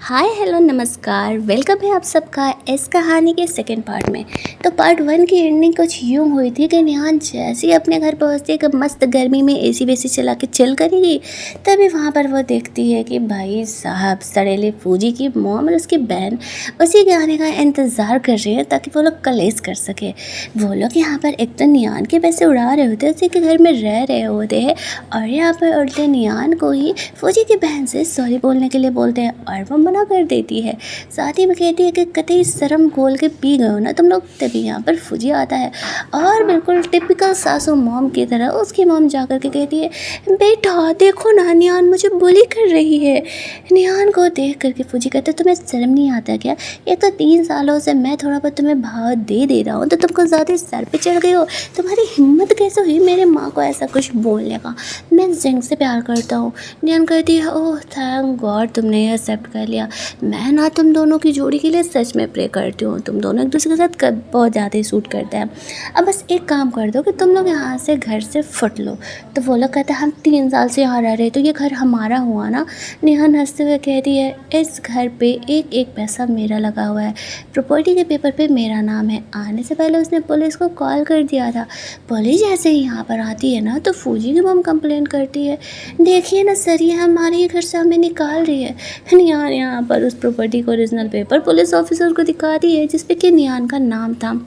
Hi hello नमस्कार, welcome है आप सबका इस कहानी के सेकंड पार्ट में। तो पार्ट 1 की एंडिंग कुछ यूँ हुई थी कि नेहान जैसे ही अपने घर पहुंचती है कि मस्त गर्मी में एसी वेसी चला के चिल करेगी, तभी वहाँ पर वो देखती है कि भाई साहब सड़ेले फूजी की मॉम और उसकी बहन उसी के आने का इंतज़ार कर रही है ताकि वो लोग कलेश कर सके। वो लोग यहाँ पर एक तो नियान के पैसे उड़ा रहे होते हैं, उसी के घर में रह रहे होते हैं, और यहाँ पर उल्टे नियान को ही फौजी की बहन से सॉरी बोलने के लिए बोलते हैं और वो मना कर देती है। साथ ही में कहती है कि कतई शर्म खोल के पी गए हो ना तुम लोग। तभी यहाँ पर फौजी आता है और बिल्कुल टिपिकल सासू मॉम की तरह उसकी मॉम जा कर के कहती है, बेटा देखो ना नियान मुझे बुली कर रही है। नियान को देख करके फौजी कहते तुम्हें शर्म नहीं आता क्या? एक तो 3 सालों से मैं थोड़ा बहुत तुम्हें भाव दे रहा हूँ तो तुमको ज़्यादा सर पे चढ़ गई हो। तुम्हारी हिम्मत कैसे हुई मेरे माँ को ऐसा कुछ बोलने का? मैं जिंग से प्यार करता हूँ। नियान कहती है, ओह थैंक गॉड तुमने ये एक्सेप्ट कर लिया। मैं ना तुम दोनों की जोड़ी के लिए सच में प्रे करती हूँ। तुम दोनों एक दूसरे के साथ बहुत ज़्यादा ही सूट करते हैं। अब बस एक काम कर दो कि तुम लोग यहाँ से घर से फुट लो। तो वो लोग कहते हैं हम 3 साल से यहाँ रह रहे तो ये घर हमारा हुआ ना। नेहान हंसते हुए कहती है, इस घर पे एक एक पैसा मेरा लगा हुआ है, प्रॉपर्टी के पेपर पे मेरा नाम है। आने से पहले उसने पुलिस को कॉल कर दिया था। पुलिस जैसे ही यहाँ पर आती है ना तो फौजी की मॉम कंप्लेंट करती है, देखिए ना सर ये हमारे ही घर से हमें निकाल रही है। नियान यहाँ पर उस प्रॉपर्टी को ओरिजिनल पेपर पुलिस ऑफिसर को दिखाती है जिसपे कि नियान का नाम था।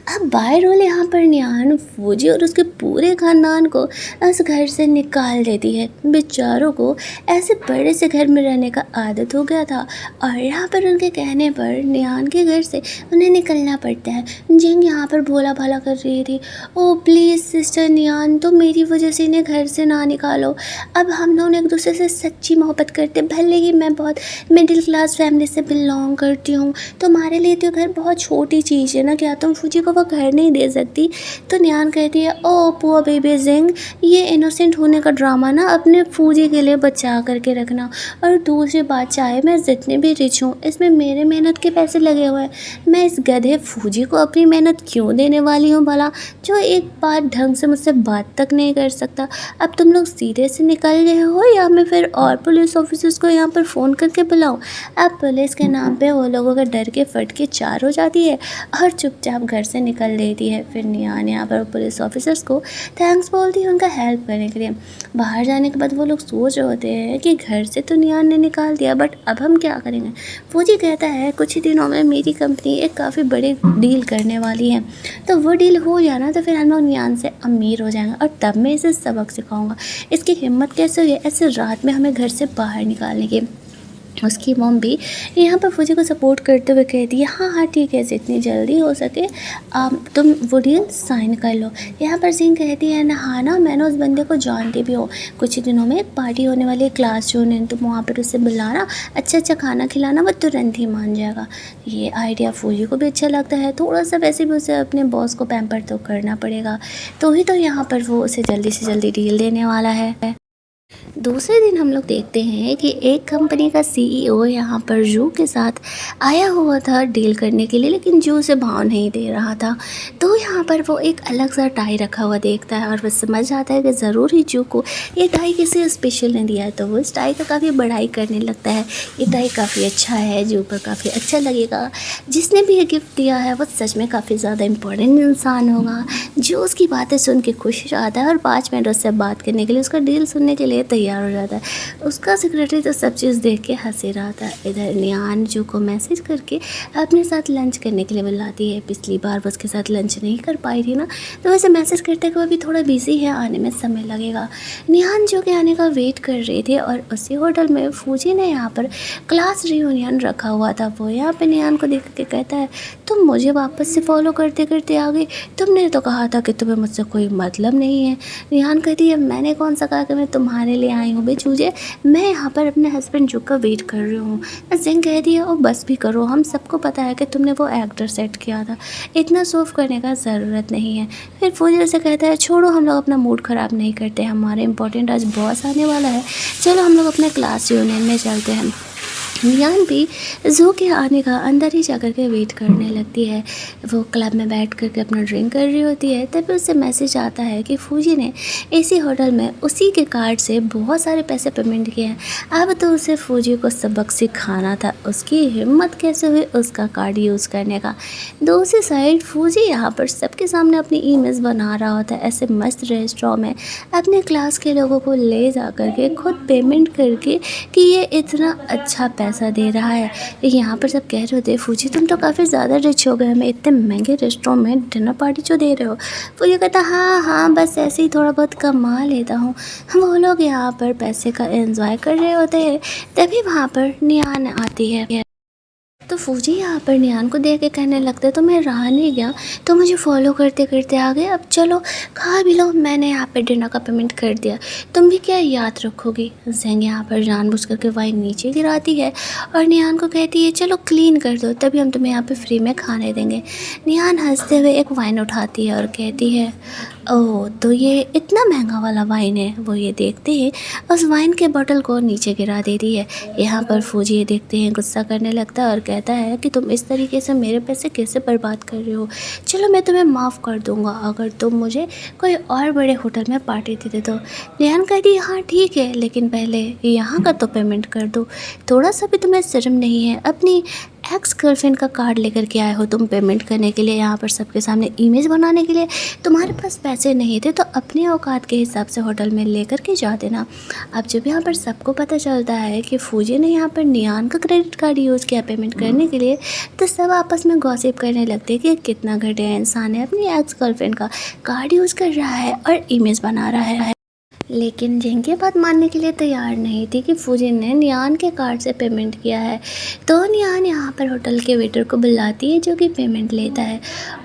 अब बाय रोल यहाँ पर नियान फौजी और उसके पूरे खानदान को उस घर से निकाल देती है। बेचारों को ऐसे बड़े से घर में रहने का आदत हो गया था और यहाँ पर उनके कहने पर नियान के घर से उन्हें निकलना पड़ता है। जिंग यहाँ पर भोला भाला कर रही थी, ओ प्लीज़ सिस्टर नियान तुम मेरी वजह से इन्हें घर से ना निकालो। अब हम दोनों एक दूसरे से सच्ची मोहब्बत करते, भले ही मैं बहुत मिडिल क्लास फैमिली से बिलोंग करती हूँ। तुम्हारे लिए तो घर बहुत छोटी चीज़ है ना, क्या तुम फौजी को वो घर नहीं दे सकती? तो नियान कहती है, ओ पुअर बेबी जिंग, ये इनोसेंट होने का ड्रामा ना अपने फौजी के लिए बचा करके रखना। और दूसरी बात, चाहे मैं जितने भी रिच हूँ इसमें मेरे मेहनत के पैसे लगे हुए हैं। मैं इस गधे फौजी को अपनी मेहनत क्यों देने वाली हूँ भला, जो एक बार ढंग से मुझसे बात तक नहीं कर सकता। अब तुम लोग सीधे से निकल गए हो या मैं फिर और पुलिस ऑफिसर्स को यहाँ पर फ़ोन करके बुलाऊँ? अब पुलिस के नाम पे वो लोगों का डर के फट के चार हो जाती है और चुपचाप घर से निकल लेती है। फिर नियान यहाँ पर पुलिस ऑफिसर्स को थैंक्स बोलती है उनका हेल्प करने के लिए। बाहर जाने के बाद वो लोग सोच रहे होते हैं कि घर से तो नियान ने निकाल दिया, बट अब हम क्या करेंगे? फौजी कहता है कुछ ही दिनों में मेरी कंपनी एक काफ़ी बड़ी डील करने वाली है, तो वो डील हो जाना तो फिर हम लोग नियान से अमीर हो जाएंगे और तब मैं इसे सबक सिखाऊंगा। इसकी हिम्मत कैसे हुई ऐसे रात में हमें घर से बाहर निकालने की। उसकी मॉम भी यहाँ पर फौजी को सपोर्ट करते हुए कहती है, हाँ हाँ ठीक है, जितनी जल्दी हो सके तुम वो डील साइन कर लो। यहाँ पर सिंह कहती है ना, हाँ ना मैंने उस बंदे को जानती भी हो, कुछ ही दिनों में एक पार्टी होने वाली है क्लास जो ने, तुम वहाँ पर उसे बुलाना, अच्छा अच्छा खाना खिलाना, वो तुरंत ही मान जाएगा। ये आइडिया फौजी को भी अच्छा लगता है। थोड़ा सा वैसे भी उसे अपने बॉस को पैम्पर तो करना पड़ेगा, तो ही तो यहाँ पर वो उसे जल्दी से जल्दी डील देने वाला है। दूसरे दिन हम लोग देखते हैं कि एक कंपनी का सीईओ यहाँ पर जू के साथ आया हुआ था डील करने के लिए, लेकिन जू उसे भाव नहीं दे रहा था। तो यहाँ पर वो एक अलग सा टाई रखा हुआ देखता है और वो समझ आता है कि ज़रूर ही जू को ये टाई किसी स्पेशल ने दिया है, तो वो इस टाई का काफ़ी बड़ाई करने लगता है। ये टाई काफ़ी अच्छा है, जू पर काफ़ी अच्छा लगेगा, जिसने भी ये गिफ्ट दिया है वो सच में काफ़ी ज़्यादा इम्पोर्टेंट इंसान होगा। जो उसकी बातें सुन के खुश हो जाता है और 5 मिनट उससे बात करने के लिए, उसका डील सुनने के लिए तैयार हो जाता है। उसका सेक्रेटरी तो सब चीज़ देख के हंसी रहा था। इधर नियान जू को मैसेज करके अपने साथ लंच करने के लिए बुलाती है। पिछली बार वो उसके साथ लंच नहीं कर पाई थी ना, तो वैसे मैसेज करते हुए भी थोड़ा बिजी है, आने में समय लगेगा। नियान जू के आने का वेट कर रही थी और उसी होटल में फौजी ने यहाँ पर क्लास रियूनियन रखा हुआ था। वो यहाँ पर नियान को देख के कहता है, तुम मुझे वापस से फॉलो करते करते आ गई, तुमने तो कहा था कि तुम्हें मुझसे कोई मतलब नहीं है। नियान कहती है, मैंने कौन सा कहा कि मैं तुम्हारे लिए आई हूँ बे चूजे, मैं यहाँ पर अपने हस्बैंड जू का वेट कर रही हूँ। जिंग कहती है, और बस भी करो, हम सबको पता है कि तुमने वो एक्टर सेट किया था, इतना सोफ करने का ज़रूरत नहीं है। फिर फौजी से कहता है, छोड़ो हम लोग अपना मूड ख़राब नहीं करते, हमारे इंपॉर्टेंट आज बॉस आने वाला है, चलो हम लोग अपने क्लास यूनियन में चलते हैं। नियान भी ज़ू के आने का अंदर ही जाकर के वेट करने लगती है। वो क्लब में बैठ कर के अपना ड्रिंक कर रही होती है, तभी उससे मैसेज आता है कि फूजी ने इसी होटल में उसी के कार्ड से बहुत सारे पैसे पेमेंट किए हैं। अब तो उसे फूजी को सबक सिखाना था, उसकी हिम्मत कैसे हुई उसका कार्ड यूज़ करने का। दूसरी साइड फूजी यहाँ पर सबके सामने अपनी इमेज बना रहा होता है, ऐसे मस्त रेस्टोरेंट में अपने क्लास के लोगों को ले जा कर के खुद पेमेंट करके कि ये इतना अच्छा पैसा दे रहा है। यहाँ पर सब कह रहे होते हैं फूजी तुम तो काफ़ी ज़्यादा रिच हो गए, हमें इतने महंगे रेस्टोरेंट में डिनर पार्टी जो दे रहे हो। फूजी कहता हाँ हाँ बस ऐसे ही थोड़ा बहुत कमा लेता हूँ। वो लोग यहाँ पर पैसे का एंजॉय कर रहे होते हैं, तभी वहाँ पर नियान आती है। तो फूजी यहाँ पर नियान को देख के कहने लगता है तो मैं रहा नहीं गया, तो मुझे फॉलो करते करते आ गए, अब चलो खा भी लो, मैंने यहाँ पे डिनर का पेमेंट कर दिया, तुम भी क्या याद रखोगी। जेंग यहाँ पर जानबूझ करके वाइन नीचे गिराती है और नियान को कहती है चलो क्लीन कर दो, तभी हम तुम्हें यहाँ पे फ्री में खाने देंगे। नियान हंसते हुए एक वाइन उठाती है और कहती है ओह तो ये इतना महंगा वाला वाइन है। वो ये देखते हैं उस वाइन के बोतल को नीचे गिरा देती है। यहाँ पर फूजी ये देखते हैं गुस्सा करने लगता है और कहता है कि तुम इस तरीके से मेरे पैसे कैसे बर्बाद कर रहे हो, चलो मैं तुम्हें माफ़ कर दूँगा अगर तुम मुझे कोई और बड़े होटल में पार्टी दे दे। तो नियान कहती है हाँ ठीक है, लेकिन पहले यहाँ का तो पेमेंट कर दो, थोड़ा सा भी तुम्हें शर्म नहीं है, अपनी एक्स गर्लफ्रेंड का कार्ड लेकर के आए हो तुम पेमेंट करने के लिए, यहाँ पर सबके सामने इमेज बनाने के लिए। तुम्हारे पास पैसे नहीं थे तो अपने औकात के हिसाब से होटल में लेकर के जा देना। अब जब यहाँ पर सबको पता चलता है कि फूजी ने यहाँ पर नियान का क्रेडिट कार्ड यूज़ किया पेमेंट करने के लिए, तो सब आपस में गॉसिप करने लगते हैं कि कितना घटिया इंसान है, अपनी एक्स गर्लफ्रेंड का कार्ड यूज़ कर रहा है और इमेज बना रहा है। लेकिन जिनकी बात मानने के लिए तैयार नहीं थी कि फूजी ने नियान के कार्ड से पेमेंट किया है। तो नियान यहाँ पर होटल के वेटर को बुलाती है जो कि पेमेंट लेता है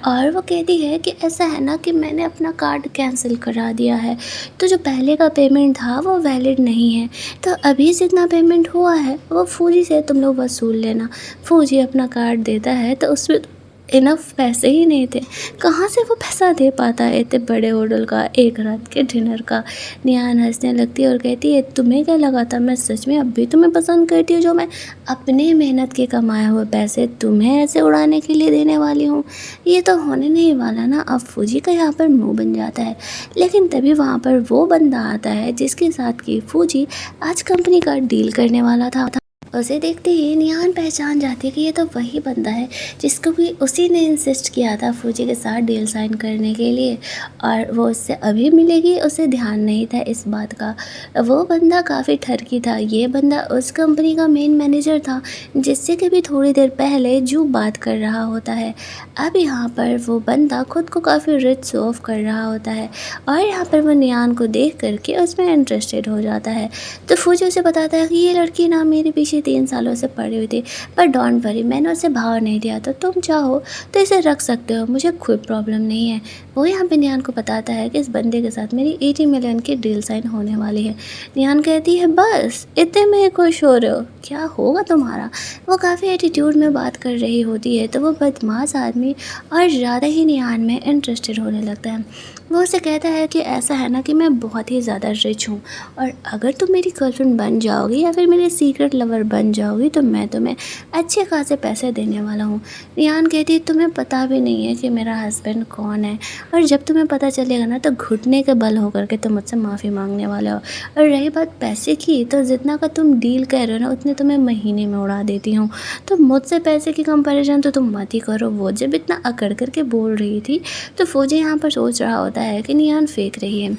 और वो कहती है कि ऐसा है ना कि मैंने अपना कार्ड कैंसिल करा दिया है, तो जो पहले का पेमेंट था वो वैलिड नहीं है, तो अभी जितना पेमेंट हुआ है वो फूजी से तुम लोग वसूल लेना। फूजी अपना कार्ड देता है तो उसमें इनफ पैसे ही नहीं थे, कहाँ से वो पैसा दे पाता है इतने बड़े होटल का एक रात के डिनर का। नियान हंसने लगती है और कहती है तुम्हें क्या लगा था मैं सच में अब भी तुम्हें पसंद करती हूँ, जो मैं अपने मेहनत के कमाए हुए पैसे तुम्हें ऐसे उड़ाने के लिए देने वाली हूँ, ये तो होने नहीं वाला ना। अब फूजी का यहाँ पर मुँह बन जाता है, लेकिन तभी वहाँ पर वो बंदा आता है जिसके साथ कि फूजी आज कंपनी का डील करने वाला था। उसे देखते ही नियान पहचान जाती है कि ये तो वही बंदा है जिसको भी उसी ने इंसिस्ट किया था फूजी के साथ डील साइन करने के लिए, और वो उससे अभी मिलेगी, उसे ध्यान नहीं था इस बात का। वो बंदा काफ़ी ठरकी था, ये बंदा उस कंपनी का मेन मैनेजर था जिससे कि भी थोड़ी देर पहले जू बात कर रहा होता है। अब यहाँ पर वो बंदा खुद को काफ़ी रिच शो ऑफ कर रहा होता है और यहाँ पर वो नियान को देख करके उसमें इंटरेस्टेड हो जाता है। तो फूजी उसे बताता है कि ये लड़की ना मेरे पीछे 3 सालों से पड़ी हुई थी, पर डोंट वरी मैंने उसे भाव नहीं दिया, तो तुम चाहो तो इसे रख सकते हो, मुझे कोई प्रॉब्लम नहीं है। वो यहाँ पे नियान को बताता है कि इस बंदे के साथ मेरी 80 मिलियन की डील साइन होने वाली है। नियान कहती है बस इतने में खुश हो रहे हो, क्या होगा तुम्हारा। वो काफ़ी एटीट्यूड में बात कर रही होती है, तो वो बदमाश आदमी और ज़्यादा ही नियान में इंटरेस्टेड होने लगता है। वो उसे कहता है कि ऐसा है ना कि मैं बहुत ही ज़्यादा रिच हूँ और अगर तुम मेरी गर्लफ्रेंड बन जाओगी या फिर मेरी सीक्रेट लवर बन जाओगी तो मैं तुम्हें अच्छे खासे पैसे देने वाला हूँ। नियान कहती है तुम्हें पता भी नहीं है कि मेरा हस्बैंड कौन है, और जब तुम्हें पता चलेगा ना तो घुटने के बल होकर के तुम मुझसे माफ़ी मांगने वाले हो। और रही बात पैसे की, तो जितना का तुम डील कह रहे हो ना उतने तुम्हें महीने में उड़ा देती हूँ, तो मुझसे पैसे की कंपैरिजन तो तुम मत ही करो। वो जब इतना अकड़ करके बोल रही थी तो फौजी यहाँ पर सोच रहा होता है कि नियान फेंक रही है,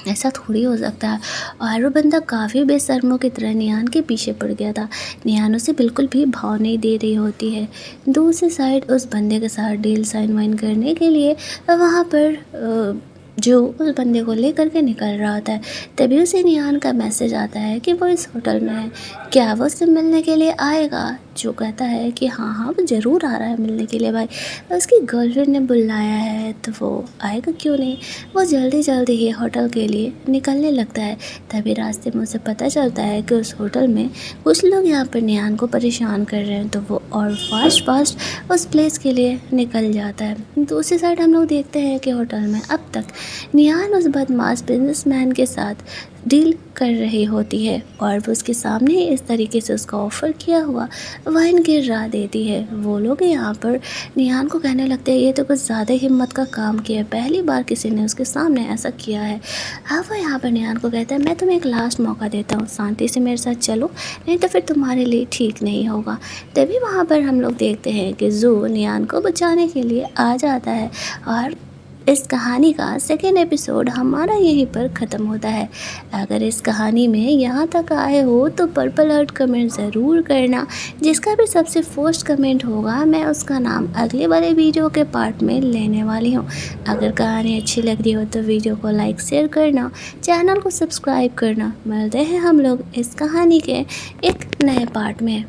ऐसा थोड़ी हो सकता है। और वो बंदा काफ़ी बेशर्मों की तरह नियान के पीछे पड़ गया था। नियान उसे बिल्कुल भी भाव नहीं दे रही होती है। दूसरी साइड उस बंदे के साथ डील साइन वाइन करने के लिए वहाँ पर जो उस बंदे को लेकर के निकल रहा होता है, तभी उसे नियान का मैसेज आता है कि वो इस होटल में है, क्या वो उससे मिलने के लिए आएगा। जो कहता है कि हाँ हाँ वो ज़रूर आ रहा है मिलने के लिए भाई, उसकी गर्लफ्रेंड ने बुलाया है तो वो आएगा क्यों नहीं। वो जल्दी जल्दी ही होटल के लिए निकलने लगता है, तभी रास्ते में उसे पता चलता है कि उस होटल में कुछ लोग यहाँ पर नियान को परेशान कर रहे हैं, तो वो और फास्ट उस प्लेस के लिए निकल जाता है। दूसरी साइड हम लोग देखते हैं कि होटल में अब तक नियान उस बदमाश बिजनेसमैन के साथ डील कर रही होती है और वो उसके सामने इस तरीके से उसका ऑफ़र किया हुआ वाइन गिरा देती है। वो लोग यहाँ पर निहान को कहने लगते हैं ये तो कुछ ज़्यादा हिम्मत का काम किया है, पहली बार किसी ने उसके सामने ऐसा किया है। अब वो यहाँ पर निहान को कहता है मैं तुम्हें एक लास्ट मौका देता हूँ, शांति से मेरे साथ चलो, नहीं तो फिर तुम्हारे लिए ठीक नहीं होगा। तभी वहाँ पर हम लोग देखते हैं कि जू निहान को बचाने के लिए आ जाता है और इस कहानी का सेकेंड एपिसोड हमारा यहीं पर ख़त्म होता है। अगर इस कहानी में यहाँ तक आए हो तो पर्पल हार्ट कमेंट ज़रूर करना। जिसका भी सबसे फर्स्ट कमेंट होगा मैं उसका नाम अगले वाले वीडियो के पार्ट में लेने वाली हूँ। अगर कहानी अच्छी लग रही हो तो वीडियो को लाइक शेयर करना, चैनल को सब्सक्राइब करना। मिलते हैं हम लोग इस कहानी के एक नए पार्ट में।